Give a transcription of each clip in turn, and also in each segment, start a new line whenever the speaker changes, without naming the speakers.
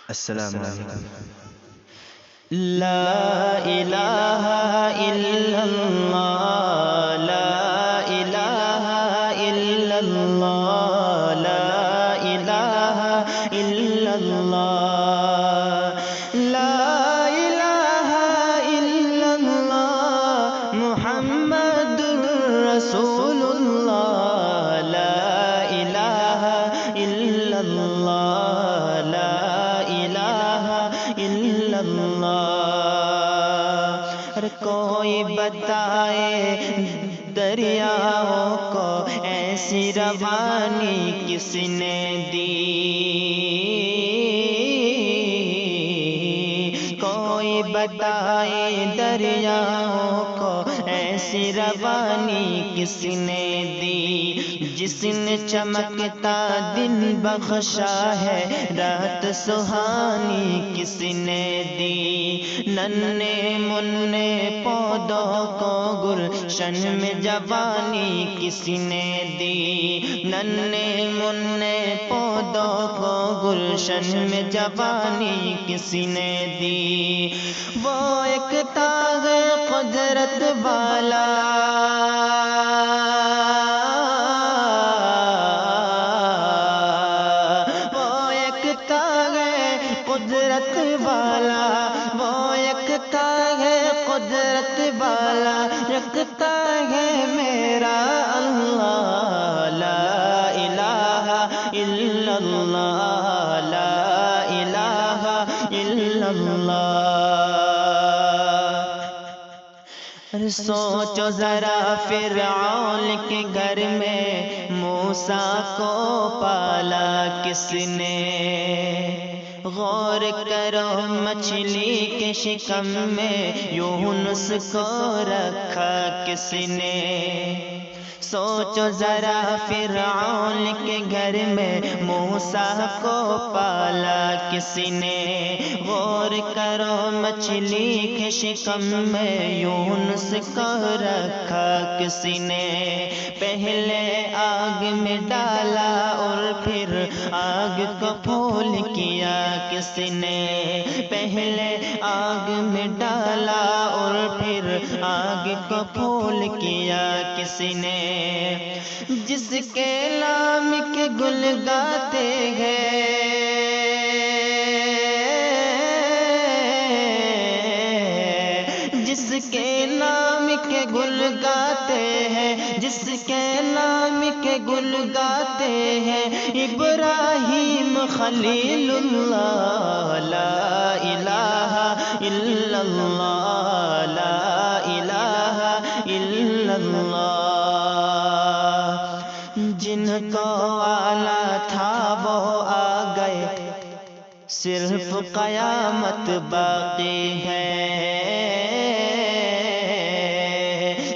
السلام علیکم۔
لا الہ الا اللہ، لا الہ الا اللہ، لا الہ الا اللہ، لا الہ الا اللہ محمد رسول اللہ، لا الہ الا اللہ، لا الہ الا اللہ۔ کوئی بتائے دریاؤں کو ایسی روانی کس نے دی، کوئی بتائے دریاؤں کو ایسی روانی کس نے دی، جس نے چمکتا دن بخشا ہے رات سہانی کس نے دی، ننھے منھے پودوں کو گلشن میں جوانی کس نے دی، ننھے منھے پودوں کو گلشن میں جوانی کس نے دی، وہ ایک تاغ قدرت والا، وہ ایک تاغ قدرت والا، وہ ایک تاغ قدرت والا، رکھتا ہے میرا اللہ، لا الہ الا اللہ، لا الہ الا اللہ۔ سوچو ذرا فرعون کے گھر میں موسیٰ کو پالا کس نے، غور کرو مچھلی کے شکم میں یونس کو رکھا کس نے، سوچو ذرا فرعون کے گھر میں موسیٰ کو پالا کس نے، غور کرو مچھلی کے شکم میں یونس کو رکھا کس نے، پہلے آگ میں ڈالا اور پھر آگ کو پھول کیا کس نے، پہلے آگ میں ڈالا اور پھر آگ کو پھول کیا کس نے، جس کے نام کے گل گاتے ہیں، جس کے نام کے گل گاتے ہیں، جس کے نام کے گل گاتے ہیں ابراہیم خلیل اللہ، لا الہ الا اللہ، لا الہ الا اللہ۔ جن کو آنا تھا وہ آ گئے، صرف قیامت باقی ہے،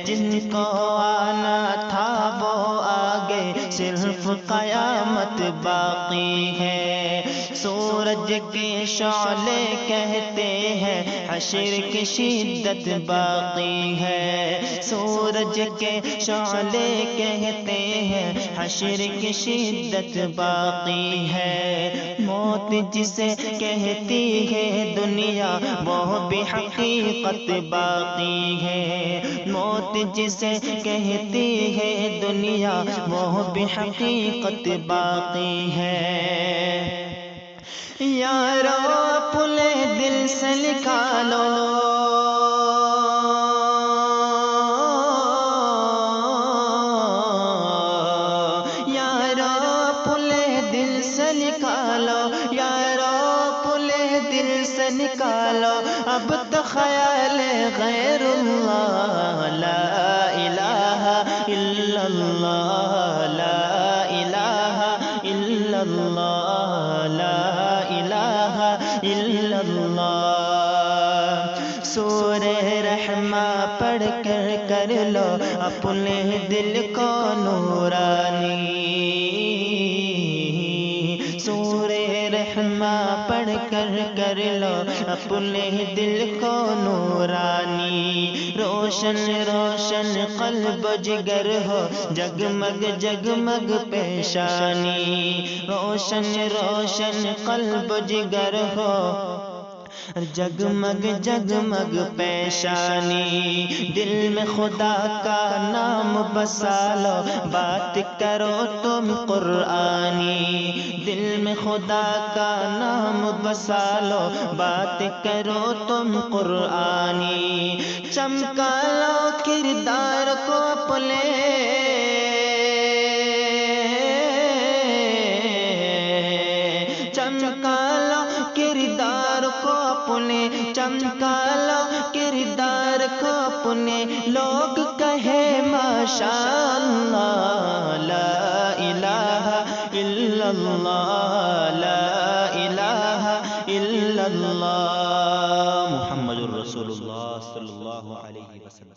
جن کو آنا تھا وہ آ گئے، صرف قیامت باقی ہے، سورج کے شعلے کہتے ہیں حشر کی شدت باقی ہے، سورج کے شعلے کہتے ہیں حشر کی شدت باقی ہے، موت جسے کہتی ہے دنیا وہ بھی حقیقت باقی ہے، موت جسے کہتی ہے دنیا وہ بھی حقیقت باقی ہے، یارو اپنے دل سے نکالو، یارو اپنے دل سے نکالو، یارو اپنے دل سے نکالو، اب تو خیال غیر اللہ، لا الہ الا اللہ، لا الہ الا اللہ، لا الہ الا اللہ۔ سورہ رحمہ پڑھ کر لو اپنے دل کو نورانی، سورہ رحمہ پڑھ کر لو اپنے دل کو نورانی، روشن روشن قلب و جگر ہو جگمگ جگمگ پیشانی، روشن روشن قلب و جگر ہو جگمگ جگمگ پیشانی، دل میں خدا کا نام بسا لو بات کرو تم قرآنی، دل میں خدا کا نام بسا لو بات کرو تم قرآنی، چمکا لو کردار کو اپنے چمکا لو کردار کو اپنے، چمکا لو کردار کو اپنے، لوگ کہے ماشاءاللہ لا الہ الا اللہ لا الہ الا اللہ محمد الرسول اللہ صلی اللہ علیہ وسلم۔